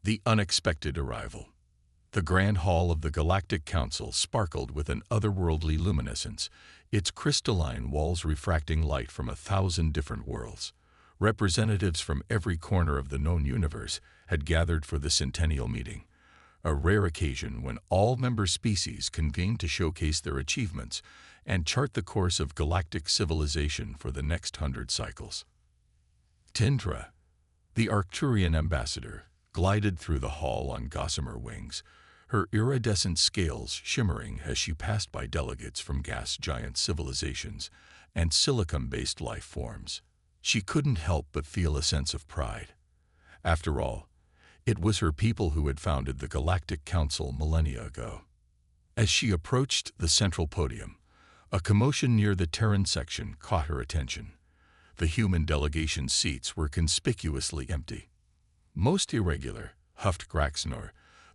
The unexpected arrival. The Grand Hall of the Galactic Council sparkled with an otherworldly luminescence, its crystalline walls refracting light from 1,000 different worlds. Representatives from every corner of the known universe had gathered for the centennial meeting, a rare occasion when all member species convened to showcase their achievements and chart the course of galactic civilization for the next 100 cycles. Tindra, the Arcturian ambassador, glided through the hall on gossamer wings, her iridescent scales shimmering as she passed by delegates from gas giant civilizations and silicon-based life forms. She couldn't help but feel a sense of pride. After all, it was her people who had founded the Galactic Council millennia ago. As she approached the central podium, a commotion near the Terran section caught her attention. The human delegation seats were conspicuously empty. Most irregular, huffed Graxnor,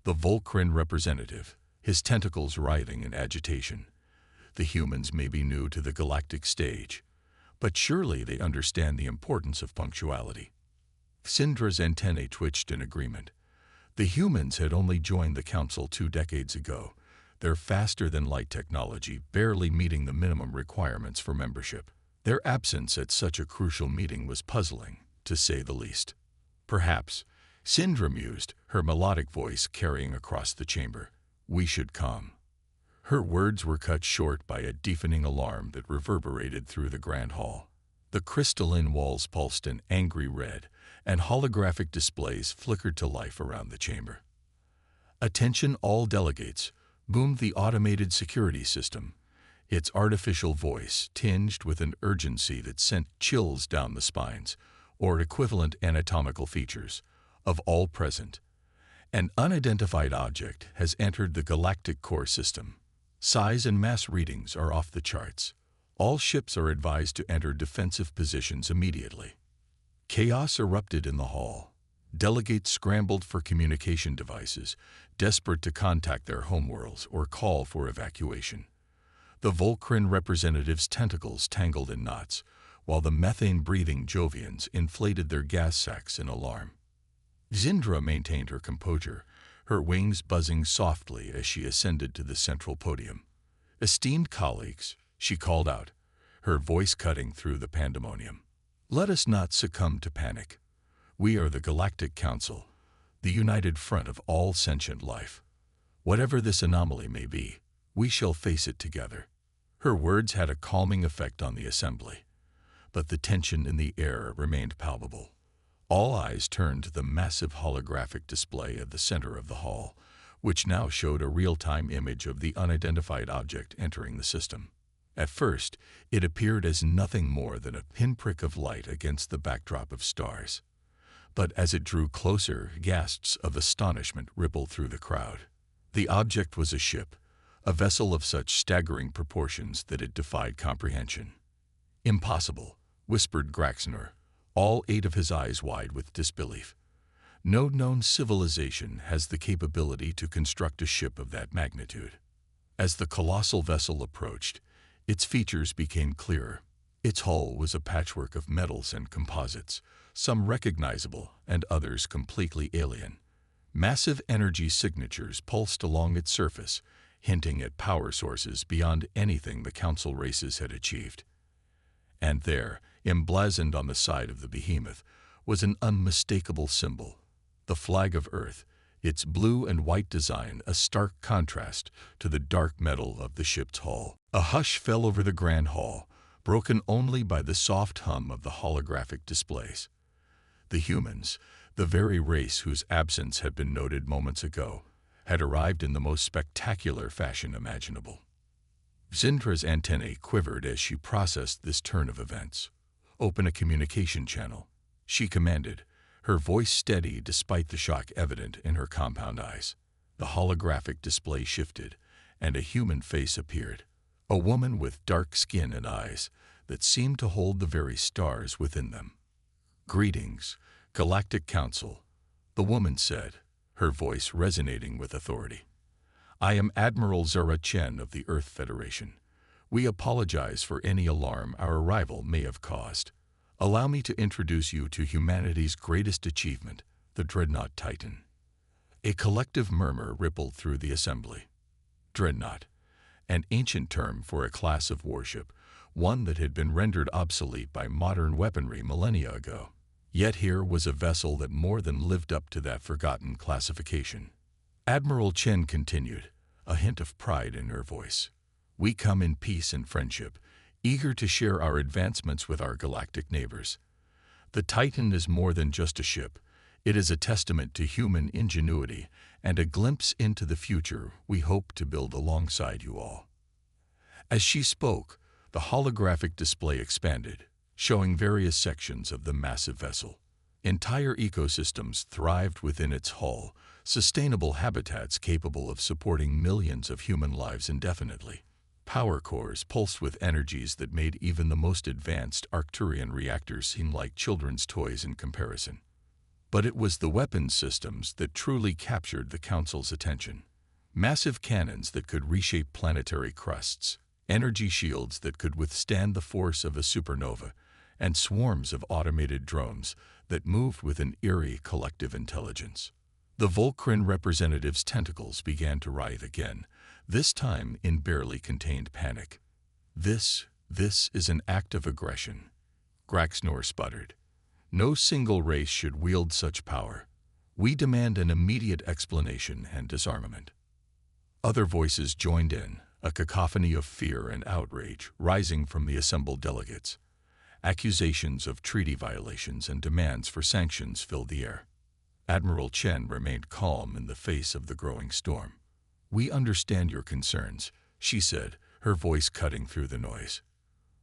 the Volcrin representative, his tentacles writhing in agitation. The humans may be new to the galactic stage, but surely they understand the importance of punctuality. Syndra's antennae twitched in agreement. The humans had only joined the council 2 decades ago, their faster-than-light technology barely meeting the minimum requirements for membership. Their absence at such a crucial meeting was puzzling, to say the least. Perhaps, Syndra mused, her melodic voice carrying across the chamber, "We should come." Her words were cut short by a deafening alarm that reverberated through the grand hall. The crystalline walls pulsed an angry red, and holographic displays flickered to life around the chamber. "Attention all delegates," boomed the automated security system, its artificial voice tinged with an urgency that sent chills down the spines, or equivalent anatomical features, of all present. An unidentified object has entered the galactic core system. Size and mass readings are off the charts. All ships are advised to enter defensive positions immediately. Chaos erupted in the hall. Delegates scrambled for communication devices, desperate to contact their homeworlds or call for evacuation. The Volcrin representatives' tentacles tangled in knots, while the methane-breathing Jovians inflated their gas sacs in alarm. Syndra maintained her composure, her wings buzzing softly as she ascended to the central podium. "Esteemed colleagues," she called out, her voice cutting through the pandemonium, "let us not succumb to panic. We are the Galactic Council, the united front of all sentient life. Whatever this anomaly may be, we shall face it together." Her words had a calming effect on the assembly, but the tension in the air remained palpable. All eyes turned to the massive holographic display at the center of the hall, which now showed a real-time image of the unidentified object entering the system. At first, it appeared as nothing more than a pinprick of light against the backdrop of stars. But as it drew closer, gasps of astonishment rippled through the crowd. The object was a ship, a vessel of such staggering proportions that it defied comprehension. "Impossible," whispered Graxnor, all 8 of his eyes wide with disbelief. "No known civilization has the capability to construct a ship of that magnitude." As the colossal vessel approached, its features became clearer. Its hull was a patchwork of metals and composites, some recognizable and others completely alien. Massive energy signatures pulsed along its surface, hinting at power sources beyond anything the Council races had achieved. And there, emblazoned on the side of the behemoth, was an unmistakable symbol, the flag of Earth, its blue and white design a stark contrast to the dark metal of the ship's hull. A hush fell over the grand hall, broken only by the soft hum of the holographic displays. The humans, the very race whose absence had been noted moments ago, had arrived in the most spectacular fashion imaginable. Syndra's antennae quivered as she processed this turn of events. "Open a communication channel," she commanded, her voice steady despite the shock evident in her compound eyes. The holographic display shifted, and a human face appeared, a woman with dark skin and eyes that seemed to hold the very stars within them. "Greetings, Galactic Council," the woman said, her voice resonating with authority. "I am Admiral Zura Chen of the Earth Federation. We apologize for any alarm our arrival may have caused. Allow me to introduce you to humanity's greatest achievement, the Dreadnought Titan." A collective murmur rippled through the assembly. Dreadnought, an ancient term for a class of warship, one that had been rendered obsolete by modern weaponry millennia ago. Yet here was a vessel that more than lived up to that forgotten classification. Admiral Chen continued, a hint of pride in her voice. We come in peace and friendship, eager to share our advancements with our galactic neighbors. The Titan is more than just a ship. It is a testament to human ingenuity and a glimpse into the future we hope to build alongside you all. As she spoke, the holographic display expanded, showing various sections of the massive vessel. Entire ecosystems thrived within its hull, sustainable habitats capable of supporting millions of human lives indefinitely. Power cores pulsed with energies that made even the most advanced Arcturian reactors seem like children's toys in comparison. But it was the weapons systems that truly captured the Council's attention. Massive cannons that could reshape planetary crusts, energy shields that could withstand the force of a supernova, and swarms of automated drones that moved with an eerie collective intelligence. The Volcran representative's tentacles began to writhe again, this time in barely contained panic. This is an act of aggression, Graxnor sputtered. No single race should wield such power. We demand an immediate explanation and disarmament. Other voices joined in, a cacophony of fear and outrage rising from the assembled delegates. Accusations of treaty violations and demands for sanctions filled the air. Admiral Chen remained calm in the face of the growing storm. We understand your concerns, she said, her voice cutting through the noise.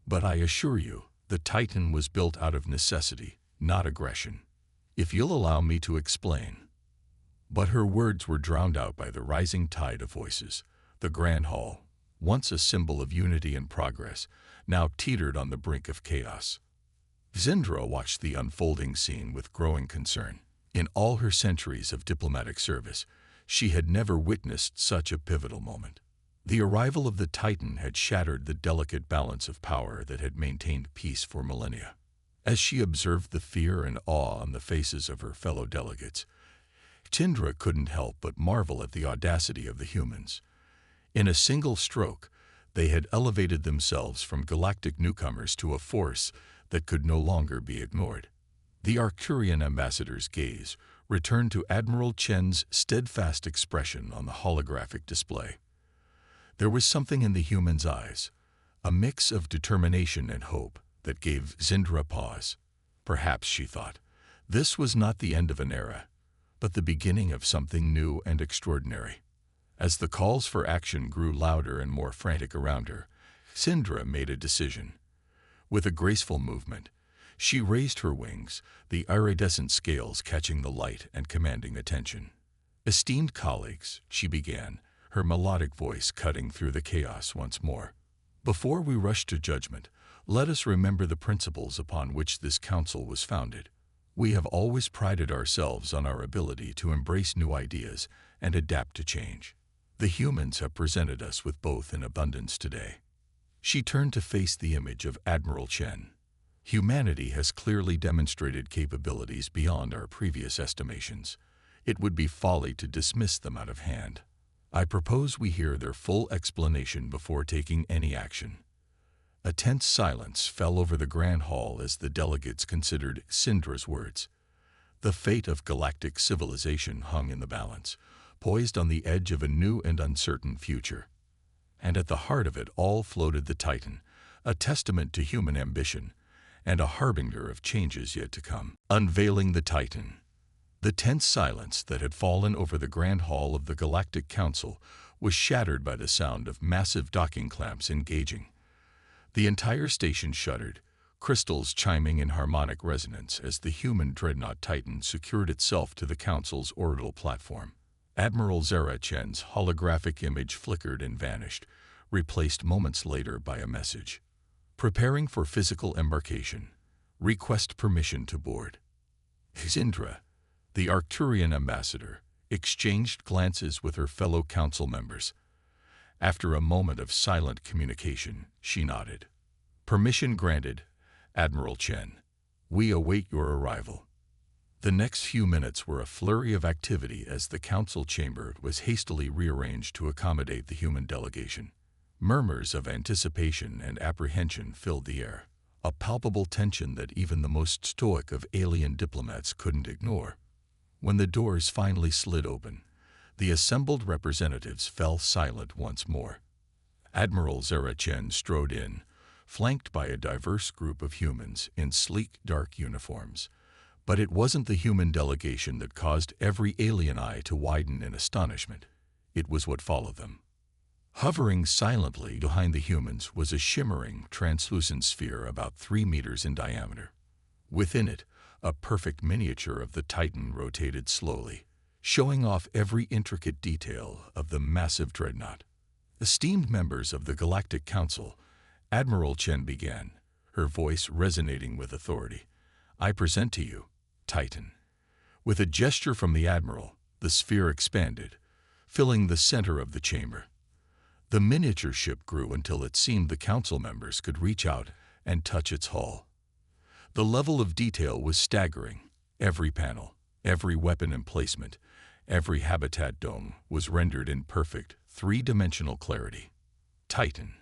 But I assure you, the Titan was built out of necessity, not aggression. If you'll allow me to explain. But her words were drowned out by the rising tide of voices. The Grand Hall, once a symbol of unity and progress, now teetered on the brink of chaos. Zindra watched the unfolding scene with growing concern. In all her centuries of diplomatic service, she had never witnessed such a pivotal moment. The arrival of the Titan had shattered the delicate balance of power that had maintained peace for millennia. As she observed the fear and awe on the faces of her fellow delegates, Tindra couldn't help but marvel at the audacity of the humans. In a single stroke, they had elevated themselves from galactic newcomers to a force that could no longer be ignored. The Arcturian ambassador's gaze returned to Admiral Chen's steadfast expression on the holographic display. There was something in the human's eyes, a mix of determination and hope that gave Zindra pause. Perhaps, she thought, this was not the end of an era, but the beginning of something new and extraordinary. As the calls for action grew louder and more frantic around her, Zindra made a decision. With a graceful movement, she raised her wings, the iridescent scales catching the light and commanding attention. Esteemed colleagues, she began, her melodic voice cutting through the chaos once more. Before we rush to judgment, let us remember the principles upon which this council was founded. We have always prided ourselves on our ability to embrace new ideas and adapt to change. The humans have presented us with both in abundance today. She turned to face the image of Admiral Chen. Humanity has clearly demonstrated capabilities beyond our previous estimations. It would be folly to dismiss them out of hand. I propose we hear their full explanation before taking any action. A tense silence fell over the Grand Hall as the delegates considered Zindra's words. The fate of galactic civilization hung in the balance, poised on the edge of a new and uncertain future. And at the heart of it all floated the Titan, a testament to human ambition, and a harbinger of changes yet to come. Unveiling the Titan. The tense silence that had fallen over the Grand Hall of the Galactic Council was shattered by the sound of massive docking clamps engaging. The entire station shuddered, crystals chiming in harmonic resonance as the human Dreadnought Titan secured itself to the Council's orbital platform. Admiral Zara Chen's holographic image flickered and vanished, replaced moments later by a message. Preparing for physical embarkation. Request permission to board. Zindra, the Arcturian ambassador, exchanged glances with her fellow council members. After a moment of silent communication, she nodded. Permission granted, Admiral Chen. We await your arrival. The next few minutes were a flurry of activity as the council chamber was hastily rearranged to accommodate the human delegation. Murmurs of anticipation and apprehension filled the air, a palpable tension that even the most stoic of alien diplomats couldn't ignore. When the doors finally slid open, the assembled representatives fell silent once more. Admiral Zara Chen strode in, flanked by a diverse group of humans in sleek, dark uniforms. But it wasn't the human delegation that caused every alien eye to widen in astonishment. It was what followed them. Hovering silently behind the humans was a shimmering, translucent sphere about 3 meters in diameter. Within it, a perfect miniature of the Titan rotated slowly, showing off every intricate detail of the massive Dreadnought. Esteemed members of the Galactic Council, Admiral Chen began, her voice resonating with authority. I present to you Titan. With a gesture from the Admiral, the sphere expanded, filling the center of the chamber. The miniature ship grew until it seemed the council members could reach out and touch its hull. The level of detail was staggering. Every panel, every weapon emplacement, every habitat dome was rendered in perfect, three-dimensional clarity. Titan,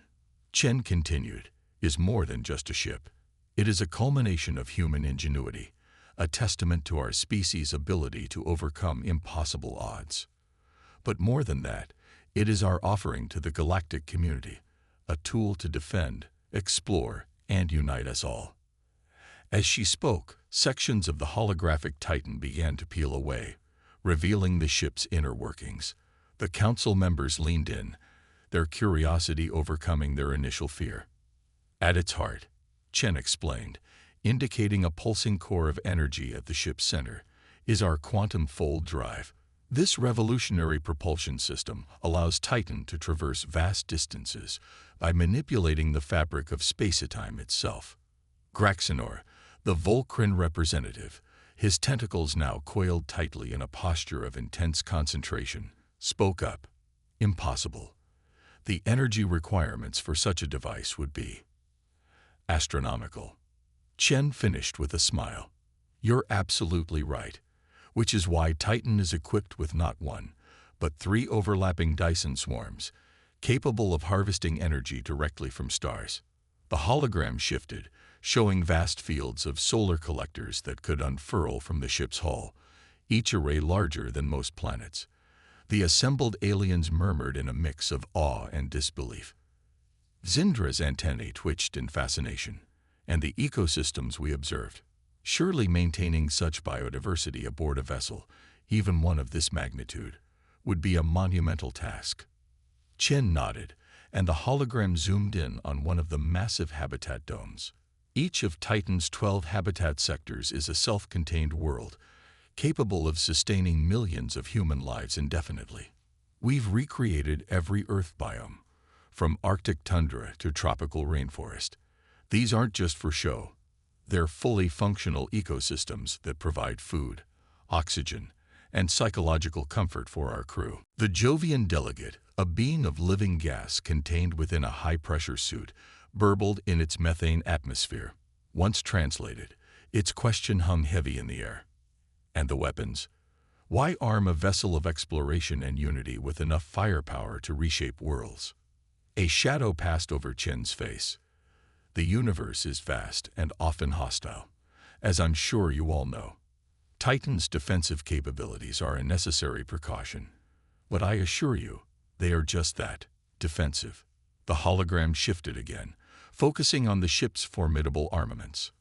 Chen continued, is more than just a ship. It is a culmination of human ingenuity, a testament to our species' ability to overcome impossible odds. But more than that, it is our offering to the galactic community, a tool to defend, explore, and unite us all. As she spoke, sections of the holographic Titan began to peel away, revealing the ship's inner workings. The council members leaned in, their curiosity overcoming their initial fear. At its heart, Chen explained, indicating a pulsing core of energy at the ship's center, is our quantum fold drive. This revolutionary propulsion system allows Titan to traverse vast distances by manipulating the fabric of space-time itself. Graxenor, the Volcran representative, his tentacles now coiled tightly in a posture of intense concentration, spoke up. Impossible. The energy requirements for such a device would be astronomical. Chen finished with a smile. You're absolutely right, which is why Titan is equipped with not one, but 3 overlapping Dyson swarms, capable of harvesting energy directly from stars. The hologram shifted, showing vast fields of solar collectors that could unfurl from the ship's hull, each array larger than most planets. The assembled aliens murmured in a mix of awe and disbelief. Zindra's antennae twitched in fascination, and the ecosystems we observed. Surely maintaining such biodiversity aboard a vessel, even one of this magnitude, would be a monumental task. Chen nodded, and the hologram zoomed in on one of the massive habitat domes. Each of Titan's 12 habitat sectors is a self-contained world, capable of sustaining millions of human lives indefinitely. We've recreated every Earth biome, from Arctic tundra to tropical rainforest. These aren't just for show. They're fully functional ecosystems that provide food, oxygen, and psychological comfort for our crew. The Jovian delegate, a being of living gas contained within a high-pressure suit, burbled in its methane atmosphere. Once translated, its question hung heavy in the air. And the weapons? Why arm a vessel of exploration and unity with enough firepower to reshape worlds? A shadow passed over Chen's face. The universe is vast and often hostile, as I'm sure you all know. Titan's defensive capabilities are a necessary precaution, but I assure you, they are just that, defensive. The hologram shifted again, focusing on the ship's formidable armaments.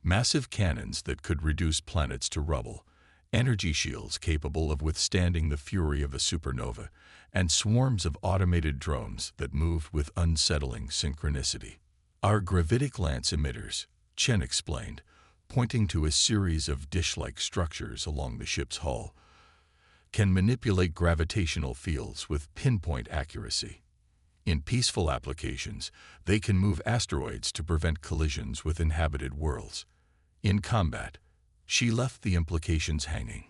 Massive cannons that could reduce planets to rubble, energy shields capable of withstanding the fury of a supernova, and swarms of automated drones that moved with unsettling synchronicity. Our gravitic lance emitters, Chen explained, pointing to a series of dish-like structures along the ship's hull, can manipulate gravitational fields with pinpoint accuracy. In peaceful applications, they can move asteroids to prevent collisions with inhabited worlds. In combat, she left the implications hanging.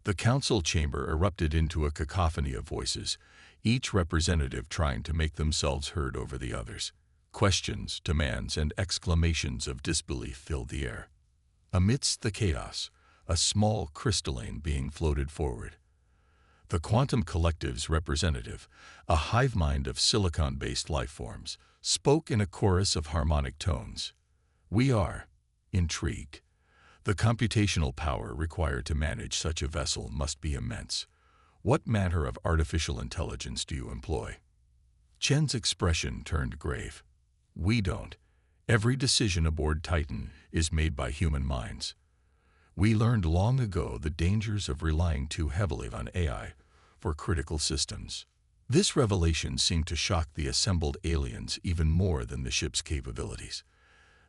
The council chamber erupted into a cacophony of voices, each representative trying to make themselves heard over the others. Questions, demands, and exclamations of disbelief filled the air. Amidst the chaos, a small crystalline being floated forward. The Quantum Collective's representative, a hive mind of silicon-based life forms, spoke in a chorus of harmonic tones. We are intrigued. The computational power required to manage such a vessel must be immense. What manner of artificial intelligence do you employ? Chen's expression turned grave. We don't. Every decision aboard Titan is made by human minds. We learned long ago the dangers of relying too heavily on AI for critical systems. This revelation seemed to shock the assembled aliens even more than the ship's capabilities.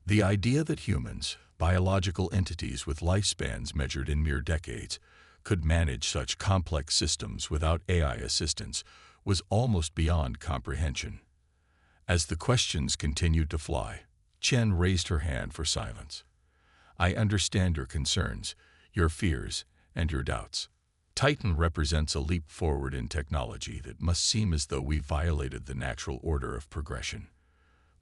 The idea that humans, biological entities with lifespans measured in mere decades, could manage such complex systems without AI assistance was almost beyond comprehension. As the questions continued to fly, Chen raised her hand for silence. I understand your concerns, your fears, and your doubts. Titan represents a leap forward in technology that must seem as though we violated the natural order of progression.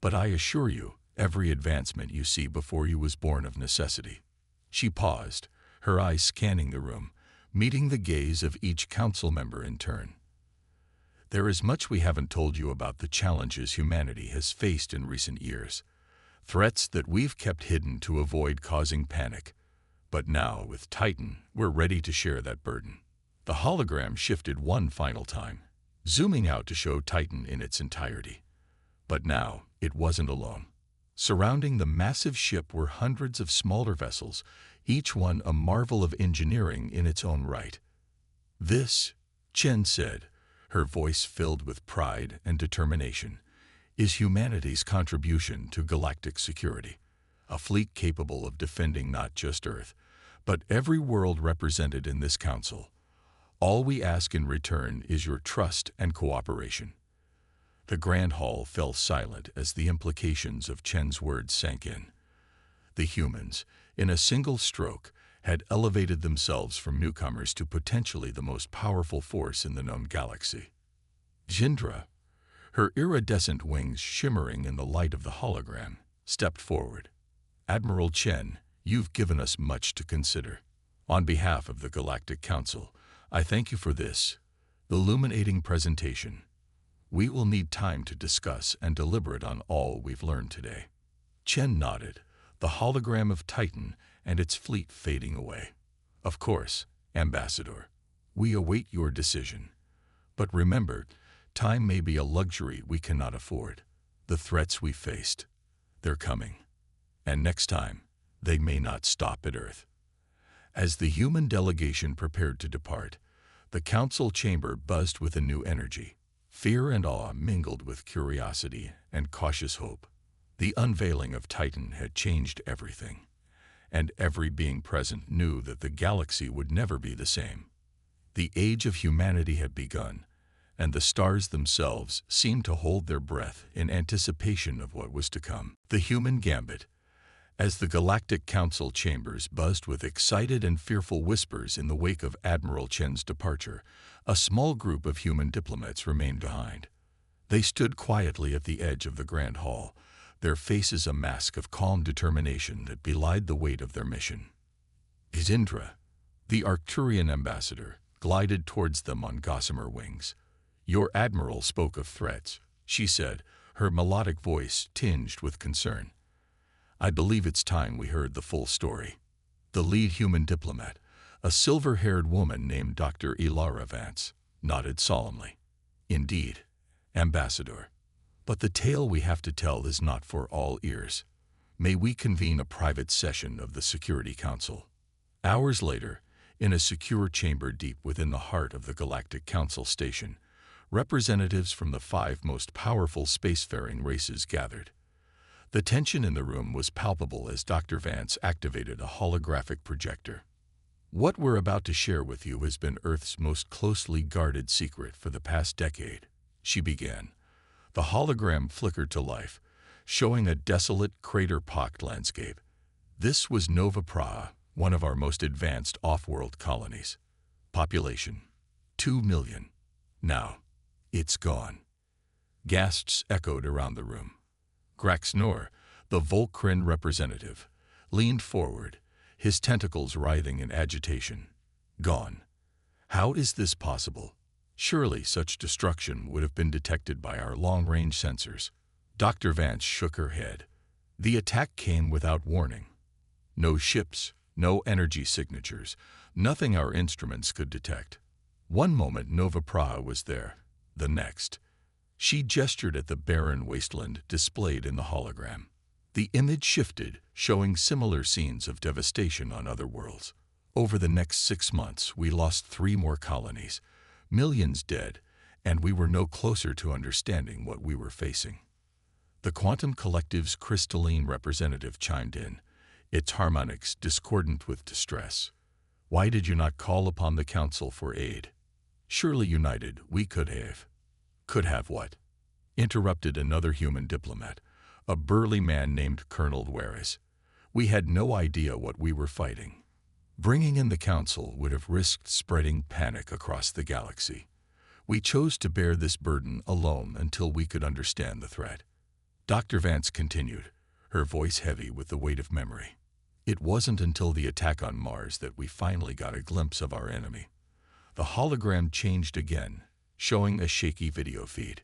But I assure you, every advancement you see before you was born of necessity. She paused, her eyes scanning the room, meeting the gaze of each council member in turn. There is much we haven't told you about the challenges humanity has faced in recent years. Threats that we've kept hidden to avoid causing panic. But now, with Titan, we're ready to share that burden. The hologram shifted one final time, zooming out to show Titan in its entirety. But now, it wasn't alone. Surrounding the massive ship were hundreds of smaller vessels, each one a marvel of engineering in its own right. This, Chen said, her voice filled with pride and determination, is humanity's contribution to galactic security, a fleet capable of defending not just Earth, but every world represented in this council. All we ask in return is your trust and cooperation. The Grand Hall fell silent as the implications of Chen's words sank in. The humans, in a single stroke, had elevated themselves from newcomers to potentially the most powerful force in the known galaxy. Jindra, her iridescent wings shimmering in the light of the hologram, stepped forward. Admiral Chen, you've given us much to consider. On behalf of the Galactic Council, I thank you for this illuminating presentation. We will need time to discuss and deliberate on all we've learned today. Chen nodded, the hologram of Titan and its fleet fading away. Of course, Ambassador, we await your decision. But remember, time may be a luxury we cannot afford. The threats we faced, they're coming. And next time, they may not stop at Earth. As the human delegation prepared to depart, the council chamber buzzed with a new energy. Fear and awe mingled with curiosity and cautious hope. The unveiling of Titan had changed everything, and every being present knew that the galaxy would never be the same. The age of humanity had begun, and the stars themselves seemed to hold their breath in anticipation of what was to come. The human gambit. As the Galactic Council chambers buzzed with excited and fearful whispers in the wake of Admiral Chen's departure, a small group of human diplomats remained behind. They stood quietly at the edge of the Grand Hall, their faces a mask of calm determination that belied the weight of their mission. Izindra, the Arcturian ambassador, glided towards them on gossamer wings. Your admiral spoke of threats, she said, her melodic voice tinged with concern. I believe it's time we heard the full story. The lead human diplomat, a silver-haired woman named Dr. Ilara Vance, nodded solemnly. Indeed, Ambassador. But the tale we have to tell is not for all ears. May we convene a private session of the Security Council. Hours later, in a secure chamber deep within the heart of the Galactic Council station, representatives from the 5 most powerful spacefaring races gathered. The tension in the room was palpable as Dr. Vance activated a holographic projector. What we're about to share with you has been Earth's most closely guarded secret for the past decade, she began. The hologram flickered to life, showing a desolate, crater-pocked landscape. This was Nova Praha, one of our most advanced off-world colonies. Population, 2 million. Now, it's gone. Gasps echoed around the room. Graxnor, the Volcran representative, leaned forward, his tentacles writhing in agitation. Gone. How is this possible? Surely such destruction would have been detected by our long-range sensors. Dr. Vance shook her head. The attack came without warning. No ships, no energy signatures, nothing our instruments could detect. One moment Nova Praha was there, the next. She gestured at the barren wasteland displayed in the hologram. The image shifted, showing similar scenes of devastation on other worlds. Over the next 6 months, we lost 3 more colonies, millions dead, and we were no closer to understanding what we were facing. The Quantum Collective's crystalline representative chimed in, its harmonics discordant with distress. Why did you not call upon the Council for aid? Surely united, we could have. Could have what? Interrupted another human diplomat, a burly man named Colonel Dueres. We had no idea what we were fighting. Bringing in the Council would have risked spreading panic across the galaxy. We chose to bear this burden alone until we could understand the threat. Dr. Vance continued, her voice heavy with the weight of memory. It wasn't until the attack on Mars that we finally got a glimpse of our enemy. The hologram changed again, showing a shaky video feed.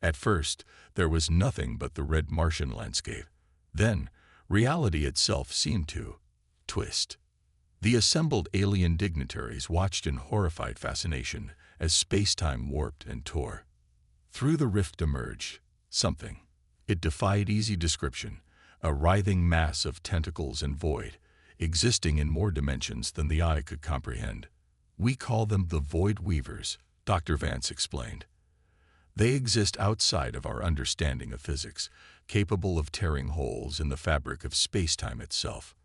At first, there was nothing but the red Martian landscape. Then, reality itself seemed to twist. The assembled alien dignitaries watched in horrified fascination as space-time warped and tore. Through the rift emerged something. It defied easy description, a writhing mass of tentacles and void, existing in more dimensions than the eye could comprehend. We call them the Void Weavers, Dr. Vance explained. They exist outside of our understanding of physics, capable of tearing holes in the fabric of space-time itself.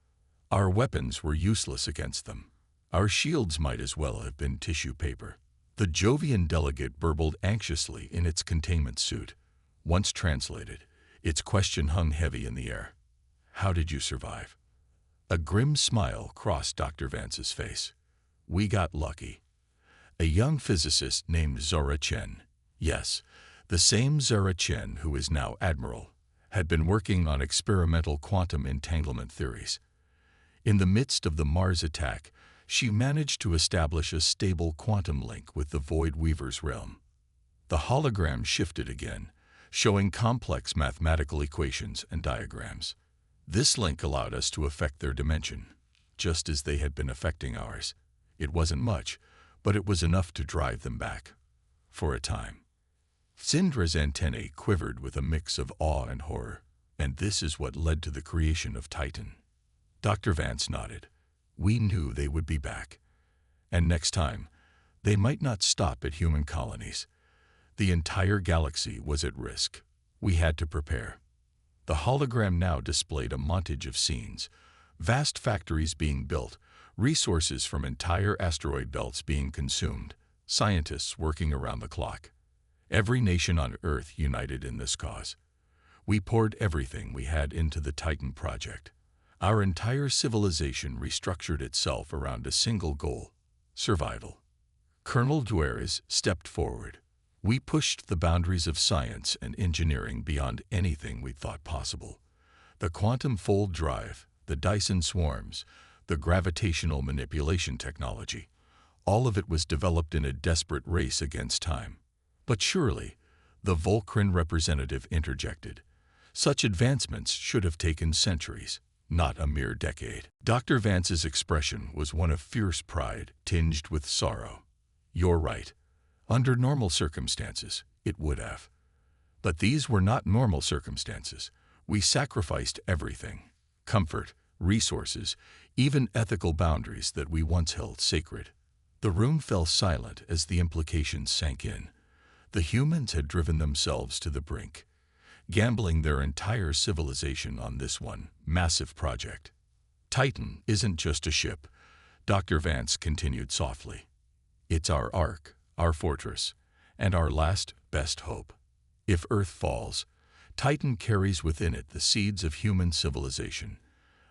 Our weapons were useless against them. Our shields might as well have been tissue paper. The Jovian delegate burbled anxiously in its containment suit. Once translated, its question hung heavy in the air. How did you survive? A grim smile crossed Dr. Vance's face. We got lucky. A young physicist named Zora Chen, yes, the same Zora Chen who is now Admiral, had been working on experimental quantum entanglement theories. In the midst of the Mars attack, she managed to establish a stable quantum link with the Void Weaver's realm. The hologram shifted again, showing complex mathematical equations and diagrams. This link allowed us to affect their dimension, just as they had been affecting ours. It wasn't much, but it was enough to drive them back. For a time. Syndra's antennae quivered with a mix of awe and horror, and this is what led to the creation of Titan. Dr. Vance nodded. We knew they would be back. And next time, they might not stop at human colonies. The entire galaxy was at risk. We had to prepare. The hologram now displayed a montage of scenes, vast factories being built, resources from entire asteroid belts being consumed, scientists working around the clock. Every nation on Earth united in this cause. We poured everything we had into the Titan project. Our entire civilization restructured itself around a single goal: survival. Colonel Dueres stepped forward. We pushed the boundaries of science and engineering beyond anything we thought possible. The quantum fold drive, the Dyson swarms, the gravitational manipulation technology, all of it was developed in a desperate race against time. But surely, the Volcran representative interjected, such advancements should have taken centuries, not a mere decade. Dr. Vance's expression was one of fierce pride tinged with sorrow. You're right. Under normal circumstances, it would have. But these were not normal circumstances. We sacrificed everything: comfort, resources, even ethical boundaries that we once held sacred. The room fell silent as the implications sank in. The humans had driven themselves to the brink, gambling their entire civilization on this one massive project. Titan isn't just a ship, Dr. Vance continued softly. It's our ark, our fortress, and our last, best hope. If Earth falls, Titan carries within it the seeds of human civilization,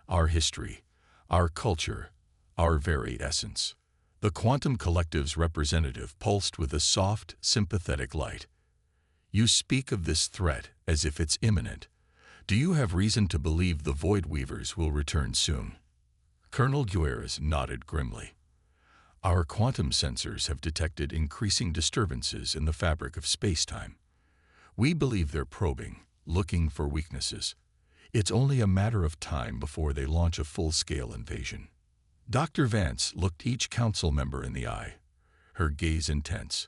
our history, our culture, our very essence. The Quantum Collective's representative pulsed with a soft, sympathetic light. You speak of this threat as if it's imminent. Do you have reason to believe the Void Weavers will return soon? Colonel Guerres nodded grimly. Our quantum sensors have detected increasing disturbances in the fabric of space-time. We believe they're probing, looking for weaknesses. It's only a matter of time before they launch a full-scale invasion. Dr. Vance looked each council member in the eye, her gaze intense.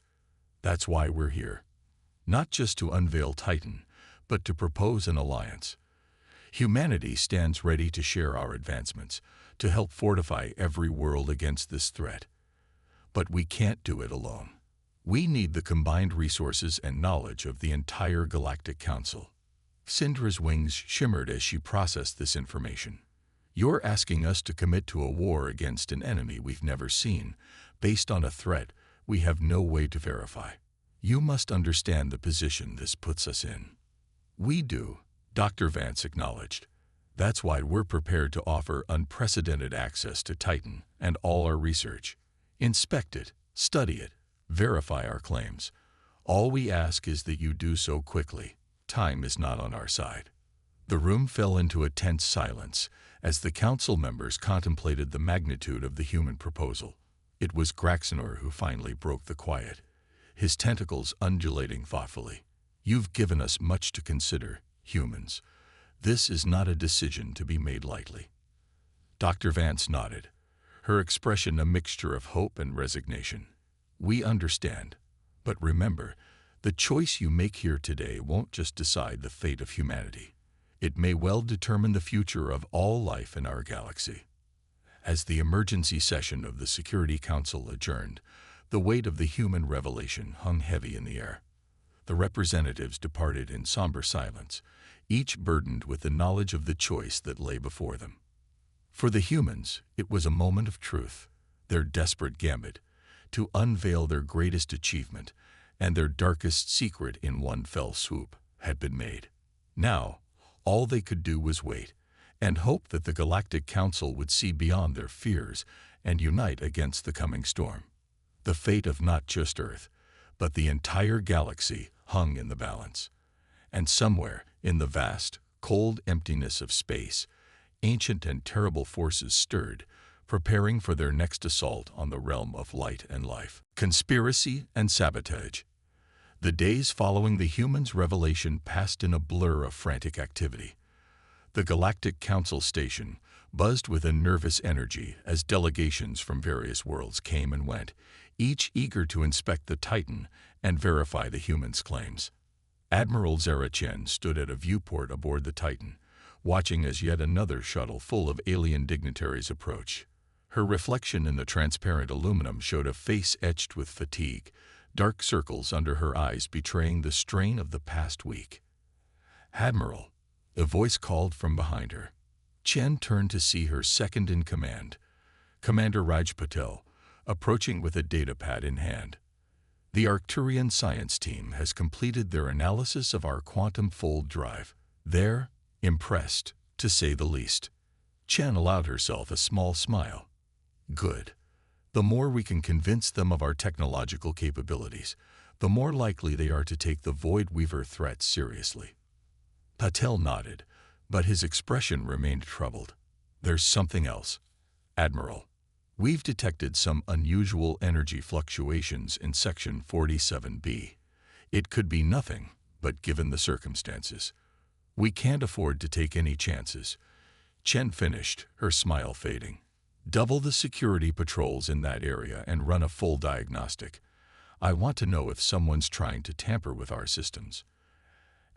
That's why we're here. Not just to unveil Titan, but to propose an alliance. Humanity stands ready to share our advancements, to help fortify every world against this threat. But we can't do it alone. We need the combined resources and knowledge of the entire Galactic Council. Syndra's wings shimmered as she processed this information. You're asking us to commit to a war against an enemy we've never seen, based on a threat we have no way to verify. You must understand the position this puts us in. We do, Dr. Vance acknowledged. That's why we're prepared to offer unprecedented access to Titan and all our research. Inspect it, study it, verify our claims. All we ask is that you do so quickly. Time is not on our side. The room fell into a tense silence as the council members contemplated the magnitude of the human proposal. It was Graxenor who finally broke the quiet, his tentacles undulating thoughtfully. You've given us much to consider, humans. This is not a decision to be made lightly. Dr. Vance nodded, her expression a mixture of hope and resignation. We understand, but remember, the choice you make here today won't just decide the fate of humanity. It may well determine the future of all life in our galaxy. As the emergency session of the Security Council adjourned, the weight of the human revelation hung heavy in the air. The representatives departed in somber silence, each burdened with the knowledge of the choice that lay before them. For the humans, it was a moment of truth, their desperate gambit, to unveil their greatest achievement and their darkest secret in one fell swoop, had been made. Now, all they could do was wait, and hope that the Galactic Council would see beyond their fears and unite against the coming storm. The fate of not just Earth, but the entire galaxy hung in the balance. And somewhere, in the vast, cold emptiness of space, ancient and terrible forces stirred, preparing for their next assault on the realm of light and life. Conspiracy and sabotage. The days following the humans' revelation passed in a blur of frantic activity. The Galactic Council station buzzed with a nervous energy as delegations from various worlds came and went, each eager to inspect the Titan and verify the humans' claims. Admiral Zara Chen stood at a viewport aboard the Titan, watching as yet another shuttle full of alien dignitaries approach. Her reflection in the transparent aluminum showed a face etched with fatigue, dark circles under her eyes betraying the strain of the past week. "Admiral," a voice called from behind her. Chen turned to see her second-in-command, Commander Raj Patel, approaching with a datapad in hand. "The Arcturian science team has completed their analysis of our quantum fold drive. They're impressed, to say the least." Chen allowed herself a small smile. "Good. The more we can convince them of our technological capabilities, the more likely they are to take the Void Weaver threat seriously." Patel nodded, but his expression remained troubled. "There's something else, Admiral. We've detected some unusual energy fluctuations in Section 47B. It could be nothing, but given the circumstances, we can't afford to take any chances." Chen finished, her smile fading. "Double the security patrols in that area and run a full diagnostic. I want to know if someone's trying to tamper with our systems."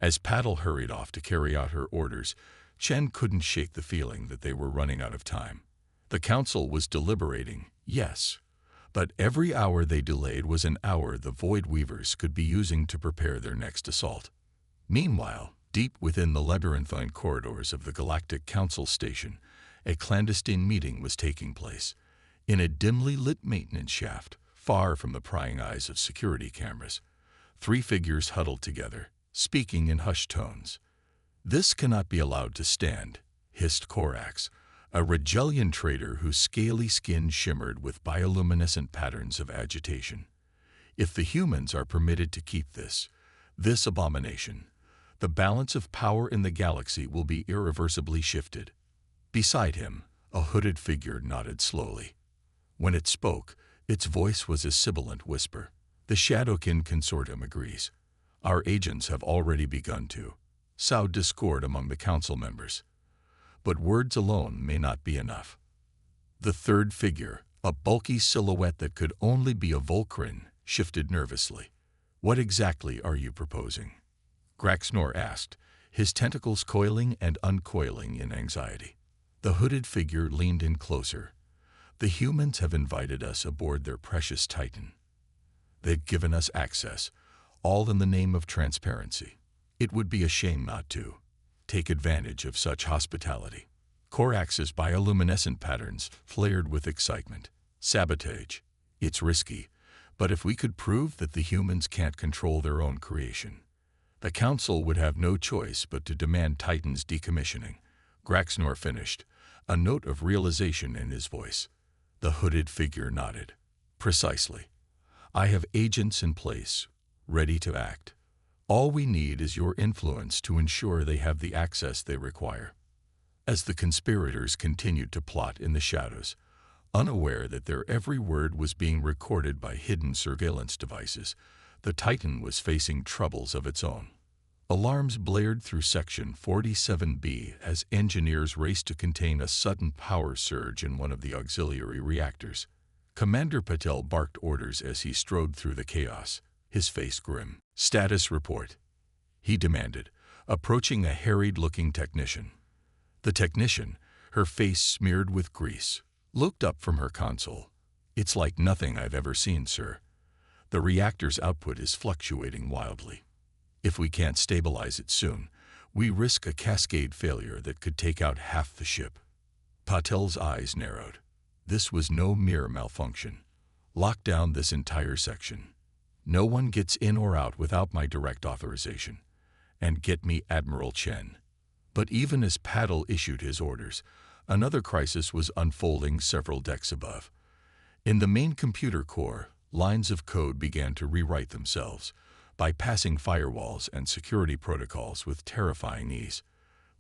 As Patel hurried off to carry out her orders, Chen couldn't shake the feeling that they were running out of time. The council was deliberating, yes, but every hour they delayed was an hour the Void Weavers could be using to prepare their next assault. Meanwhile, deep within the labyrinthine corridors of the Galactic Council station, a clandestine meeting was taking place, in a dimly lit maintenance shaft, far from the prying eyes of security cameras. 3 figures huddled together, speaking in hushed tones. "This cannot be allowed to stand," hissed Korax, a Regellian trader whose scaly skin shimmered with bioluminescent patterns of agitation. "If the humans are permitted to keep this abomination, the balance of power in the galaxy will be irreversibly shifted." Beside him, A hooded figure nodded slowly. When it spoke, its voice was a sibilant whisper. The Shadowkin Consortium agrees. Our agents have already begun to sow discord among the council members. But words alone may not be enough. The third figure, a bulky silhouette that could only be a Volcrin, shifted nervously. What exactly are you proposing? Graxnor asked, his tentacles coiling and uncoiling in anxiety. The hooded figure leaned in closer. The humans have invited us aboard their precious Titan. They've given us access, all in the name of transparency. It would be a shame not to take advantage of such hospitality. Corax's bioluminescent patterns flared with excitement. Sabotage. It's risky, but if we could prove that the humans can't control their own creation, the Council would have no choice but to demand Titan's decommissioning. Graxnor finished, a note of realization in his voice. The hooded figure nodded. Precisely. I have agents in place, ready to act. All we need is your influence to ensure they have the access they require. As the conspirators continued to plot in the shadows, unaware that their every word was being recorded by hidden surveillance devices, the Titan was facing troubles of its own. Alarms blared through Section 47B as engineers raced to contain a sudden power surge in one of the auxiliary reactors. Commander Patel barked orders as he strode through the chaos, his face grim. Status report, he demanded, approaching a harried-looking technician. The technician, her face smeared with grease, looked up from her console. It's like nothing I've ever seen, sir. The reactor's output is fluctuating wildly. If we can't stabilize it soon, we risk a cascade failure that could take out half the ship. Patel's eyes narrowed. This was no mere malfunction. Lock down this entire section. No one gets in or out without my direct authorization. And get me Admiral Chen. But even as Patel issued his orders, another crisis was unfolding several decks above. In the main computer core, lines of code began to rewrite themselves, bypassing firewalls and security protocols with terrifying ease.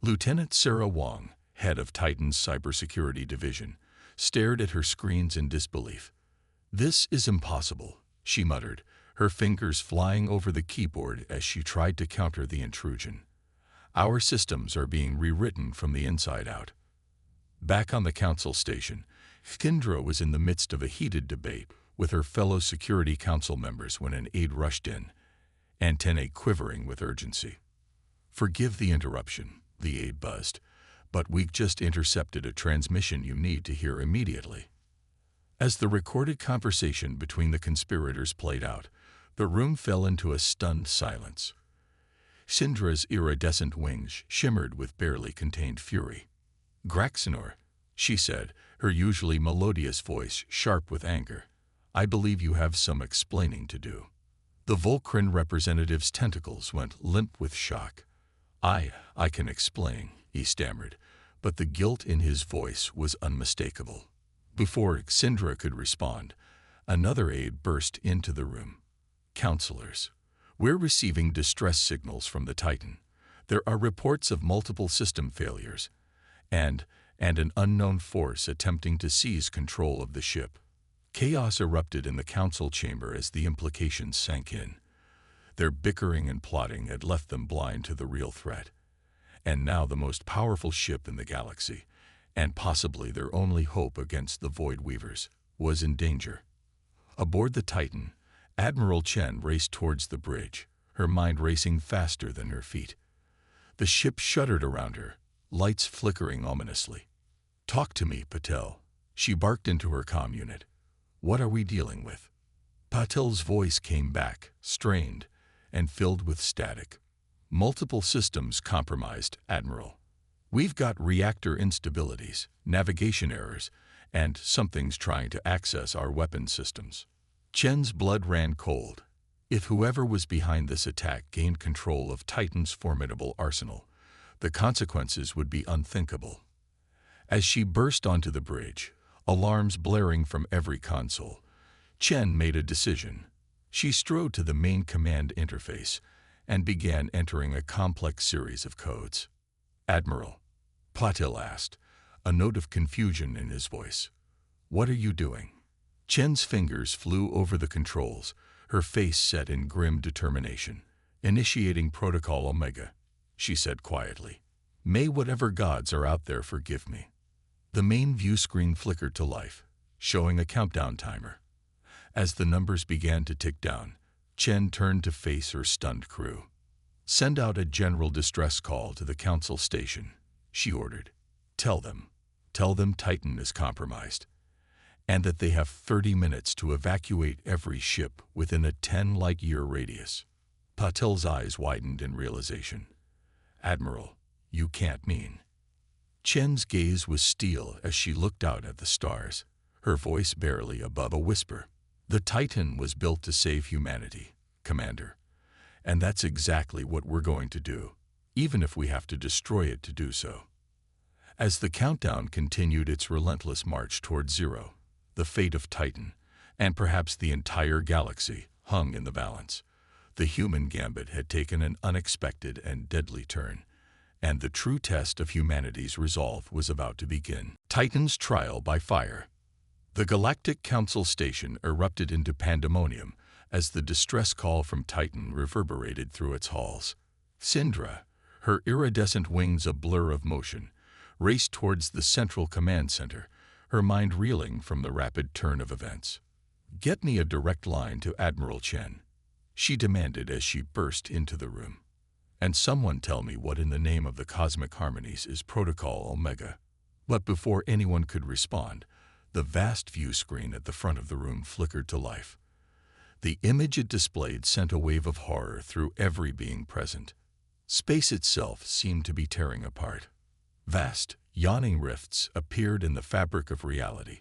Lieutenant Sarah Wong, head of Titan's cybersecurity division, stared at her screens in disbelief. "This is impossible," she muttered, her fingers flying over the keyboard as she tried to counter the intrusion. "Our systems are being rewritten from the inside out." Back on the council station, Kendra was in the midst of a heated debate with her fellow Security Council members when an aide rushed in, antennae quivering with urgency. "Forgive the interruption," the aide buzzed, "but we've just intercepted a transmission you need to hear immediately." As the recorded conversation between the conspirators played out, the room fell into a stunned silence. Syndra's iridescent wings shimmered with barely contained fury. "Graxnor," she said, her usually melodious voice sharp with anger, "I believe you have some explaining to do." The Volcrin representative's tentacles went limp with shock. I can explain," he stammered, but the guilt in his voice was unmistakable. Before Syndra could respond, another aide burst into the room. "Counselors, we're receiving distress signals from the Titan. There are reports of multiple system failures, and an unknown force attempting to seize control of the ship." Chaos erupted in the council chamber as the implications sank in. Their bickering and plotting had left them blind to the real threat. And now the most powerful ship in the galaxy, and possibly their only hope against the Void Weavers, was in danger. Aboard the Titan, Admiral Chen raced towards the bridge, her mind racing faster than her feet. The ship shuddered around her, lights flickering ominously. "Talk to me, Patel," she barked into her comm unit. "What are we dealing with?" Patel's voice came back, strained, and filled with static. "Multiple systems compromised, Admiral. We've got reactor instabilities, navigation errors, and something's trying to access our weapon systems." Chen's blood ran cold. If whoever was behind this attack gained control of Titan's formidable arsenal, the consequences would be unthinkable. As she burst onto the bridge, alarms blaring from every console, Chen made a decision. She strode to the main command interface and began entering a complex series of codes. "Admiral," Patel asked, a note of confusion in his voice. "What are you doing?" Chen's fingers flew over the controls, her face set in grim determination. "Initiating Protocol Omega," she said quietly. "May whatever gods are out there forgive me." The main view screen flickered to life, showing a countdown timer. As the numbers began to tick down, Chen turned to face her stunned crew. "Send out a general distress call to the Council station," she ordered. Tell them Titan is compromised, and that they have 30 minutes to evacuate every ship within a 10-light-year radius." Patel's eyes widened in realization. "Admiral, you can't mean..." Chen's gaze was steel as she looked out at the stars, her voice barely above a whisper. "The Titan was built to save humanity, Commander. And that's exactly what we're going to do, even if we have to destroy it to do so." As the countdown continued its relentless march toward zero, the fate of Titan, and perhaps the entire galaxy, hung in the balance. The human gambit had taken an unexpected and deadly turn, and the true test of humanity's resolve was about to begin. Titan's trial by fire. The Galactic Council station erupted into pandemonium as the distress call from Titan reverberated through its halls. Syndra, her iridescent wings a blur of motion, raced towards the central command center, her mind reeling from the rapid turn of events. "Get me a direct line to Admiral Chen," she demanded as she burst into the room. "And someone tell me what in the name of the cosmic harmonies is Protocol Omega." But before anyone could respond, the vast view screen at the front of the room flickered to life. The image it displayed sent a wave of horror through every being present. Space itself seemed to be tearing apart. Vast, yawning rifts appeared in the fabric of reality,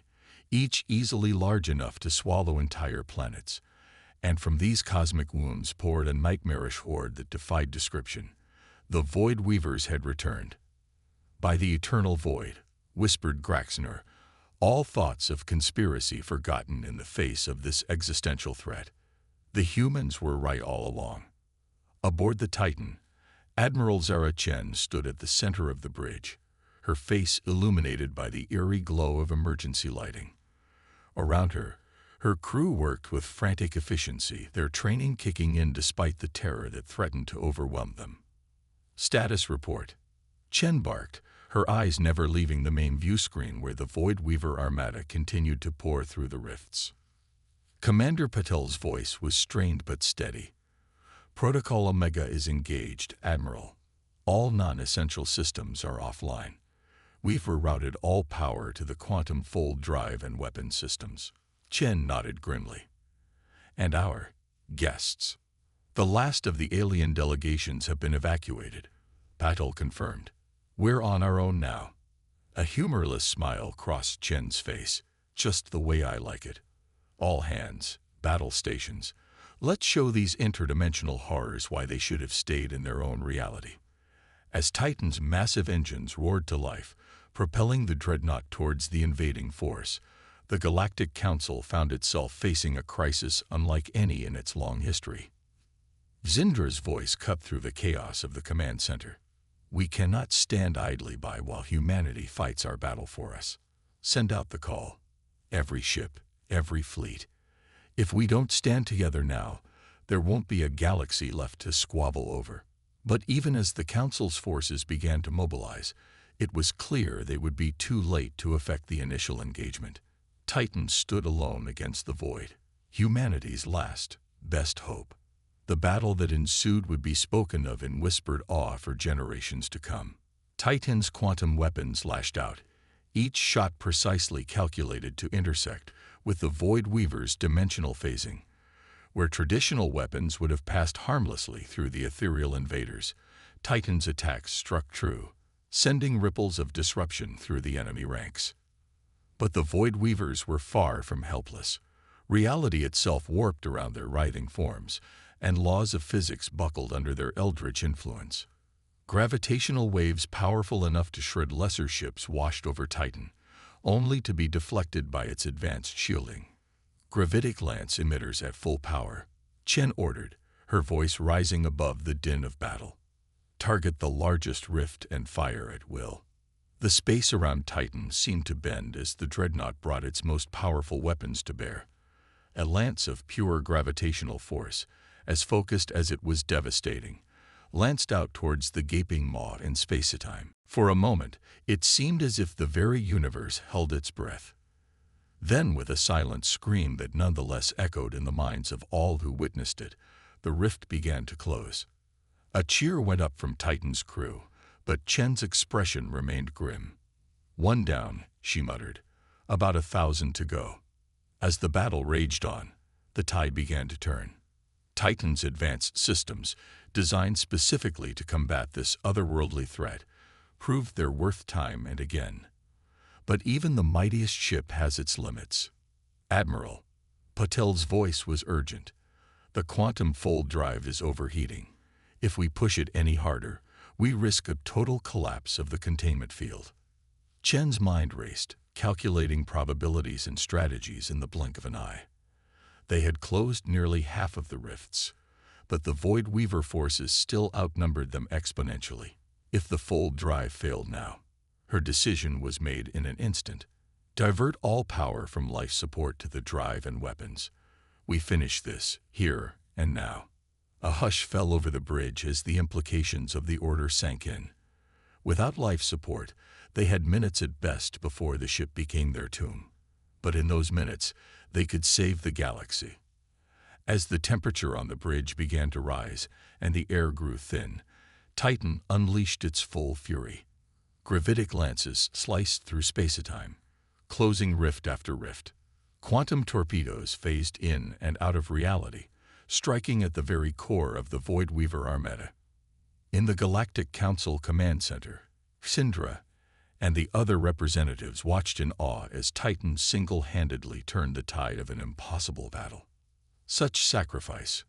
each easily large enough to swallow entire planets. And from these cosmic wombs poured a nightmarish horde that defied description. The Void Weavers had returned. "By the eternal void," whispered Graxner, all thoughts of conspiracy forgotten in the face of this existential threat. The humans were right all along. Aboard the Titan, Admiral Zara Chen stood at the center of the bridge, her face illuminated by the eerie glow of emergency lighting. Around her, her crew worked with frantic efficiency, their training kicking in despite the terror that threatened to overwhelm them. "Status report." Chen barked, her eyes never leaving the main view screen where the Void Weaver armada continued to pour through the rifts. Commander Patel's voice was strained but steady. "Protocol Omega is engaged, Admiral. All non-essential systems are offline. We've rerouted all power to the quantum fold drive and weapon systems." Chen nodded grimly. "And our guests? The last of the alien delegations have been evacuated," Patel confirmed. "We're on our own now." A humorless smile crossed Chen's face, just the way I like it. "All hands, battle stations. Let's show these interdimensional horrors why they should have stayed in their own reality." As Titan's massive engines roared to life, propelling the Dreadnought towards the invading force, the Galactic Council found itself facing a crisis unlike any in its long history. Zindra's voice cut through the chaos of the command center. "We cannot stand idly by while humanity fights our battle for us. Send out the call. Every ship, every fleet. If we don't stand together now, there won't be a galaxy left to squabble over." But even as the Council's forces began to mobilize, it was clear they would be too late to effect the initial engagement. Titan stood alone against the void, humanity's last, best hope. The battle that ensued would be spoken of in whispered awe for generations to come. Titan's quantum weapons lashed out, each shot precisely calculated to intersect with the Void Weaver's dimensional phasing. Where traditional weapons would have passed harmlessly through the ethereal invaders, Titan's attacks struck true, sending ripples of disruption through the enemy ranks. But the Void Weavers were far from helpless. Reality itself warped around their writhing forms, and laws of physics buckled under their eldritch influence. Gravitational waves powerful enough to shred lesser ships washed over Titan, only to be deflected by its advanced shielding. "Gravitic lance emitters at full power," Chen ordered, her voice rising above the din of battle. "Target the largest rift and fire at will." The space around Titan seemed to bend as the Dreadnought brought its most powerful weapons to bear. A lance of pure gravitational force, as focused as it was devastating, lanced out towards the gaping maw in space-time. For a moment, it seemed as if the very universe held its breath. Then, with a silent scream that nonetheless echoed in the minds of all who witnessed it, the rift began to close. A cheer went up from Titan's crew, but Chen's expression remained grim. "One down," she muttered. "About 1,000 to go." As the battle raged on, the tide began to turn. Titan's advanced systems, designed specifically to combat this otherworldly threat, proved their worth time and again. But even the mightiest ship has its limits. "Admiral," Patel's voice was urgent, "the quantum fold drive is overheating. If we push it any harder, we risk a total collapse of the containment field." Chen's mind raced, calculating probabilities and strategies in the blink of an eye. They had closed nearly half of the rifts, but the Void Weaver forces still outnumbered them exponentially. If the fold drive failed now, her decision was made in an instant. Divert all power from life support to the drive and weapons. We finish this, here and now. A hush fell over the bridge as the implications of the order sank in. Without life support, they had minutes at best before the ship became their tomb. But in those minutes, they could save the galaxy. As the temperature on the bridge began to rise and the air grew thin, Titan unleashed its full fury. Gravitic lances sliced through space-time, closing rift after rift. Quantum torpedoes phased in and out of reality, striking at the very core of the Void Weaver Armada. In the Galactic Council Command Center, Syndra and the other representatives watched in awe as Titan single-handedly turned the tide of an impossible battle. "Such sacrifice,"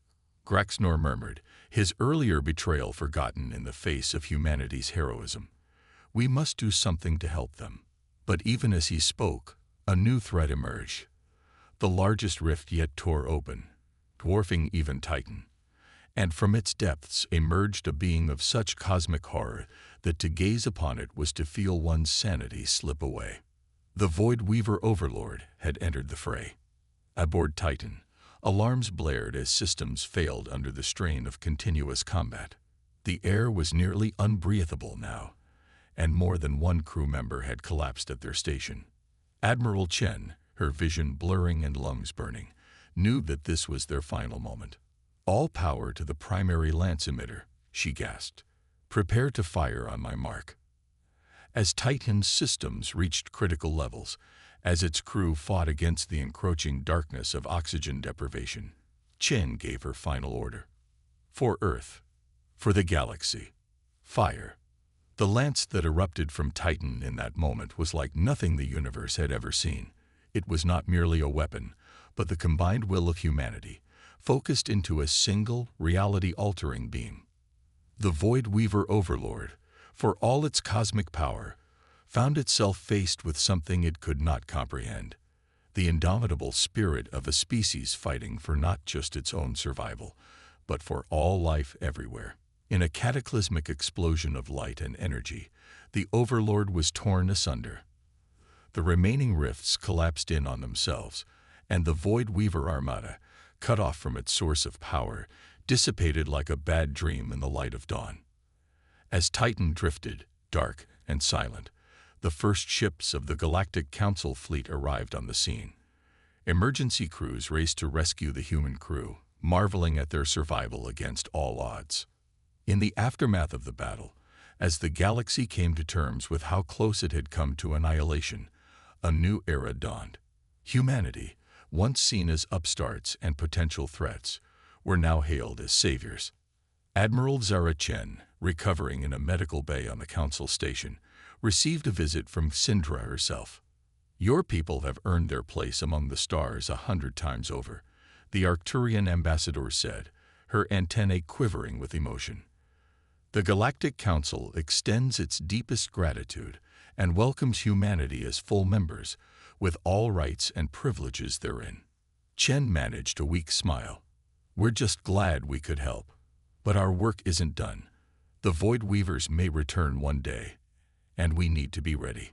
Graxnor murmured, his earlier betrayal forgotten in the face of humanity's heroism. "We must do something to help them." But even as he spoke, a new threat emerged. The largest rift yet tore open, dwarfing even Titan. And from its depths emerged a being of such cosmic horror that to gaze upon it was to feel one's sanity slip away. The Void Weaver Overlord had entered the fray. Aboard Titan, alarms blared as systems failed under the strain of continuous combat. The air was nearly unbreathable now, and more than one crew member had collapsed at their station. Admiral Chen, her vision blurring and lungs burning, knew that this was their final moment. "All power to the primary lance emitter," she gasped. "Prepare to fire on my mark." As Titan's systems reached critical levels, as its crew fought against the encroaching darkness of oxygen deprivation, Chen gave her final order. "For Earth, for the galaxy, fire." The lance that erupted from Titan in that moment was like nothing the universe had ever seen. It was not merely a weapon, but the combined will of humanity, focused into a single, reality-altering beam. The Void Weaver Overlord, for all its cosmic power, found itself faced with something it could not comprehend: the indomitable spirit of a species fighting for not just its own survival, but for all life everywhere. In a cataclysmic explosion of light and energy, the Overlord was torn asunder. The remaining rifts collapsed in on themselves, and the Void Weaver Armada, cut off from its source of power, dissipated like a bad dream in the light of dawn. As Titan drifted, dark and silent, the first ships of the Galactic Council fleet arrived on the scene. Emergency crews raced to rescue the human crew, marveling at their survival against all odds. In the aftermath of the battle, as the galaxy came to terms with how close it had come to annihilation, a new era dawned. Humanity, once seen as upstarts and potential threats, were now hailed as saviors. Admiral Zara Chen, recovering in a medical bay on the council station, received a visit from Syndra herself. "Your people have earned their place among the stars 100 times over," the Arcturian ambassador said, her antennae quivering with emotion. "The Galactic Council extends its deepest gratitude and welcomes humanity as full members, with all rights and privileges therein." Chen managed a weak smile. "We're just glad we could help. But our work isn't done. The Void Weavers may return one day, and we need to be ready."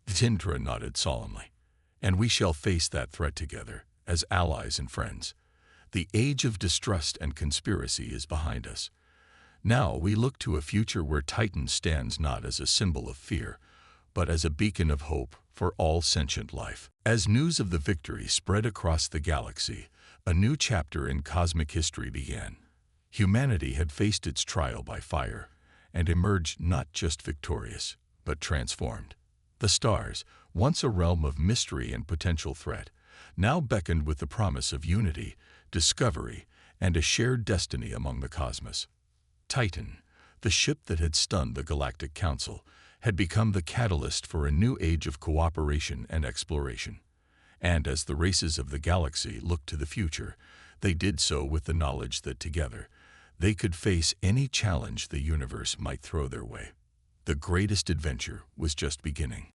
Tindra nodded solemnly. "And we shall face that threat together, as allies and friends. The age of distrust and conspiracy is behind us. Now we look to a future where Titan stands not as a symbol of fear, but as a beacon of hope for all sentient life." As news of the victory spread across the galaxy, a new chapter in cosmic history began. Humanity had faced its trial by fire and emerged not just victorious, but transformed. The stars, once a realm of mystery and potential threat, now beckoned with the promise of unity, discovery, and a shared destiny among the cosmos. Titan, the ship that had stunned the Galactic Council, had become the catalyst for a new age of cooperation and exploration. And as the races of the galaxy looked to the future, they did so with the knowledge that together, they could face any challenge the universe might throw their way. The greatest adventure was just beginning.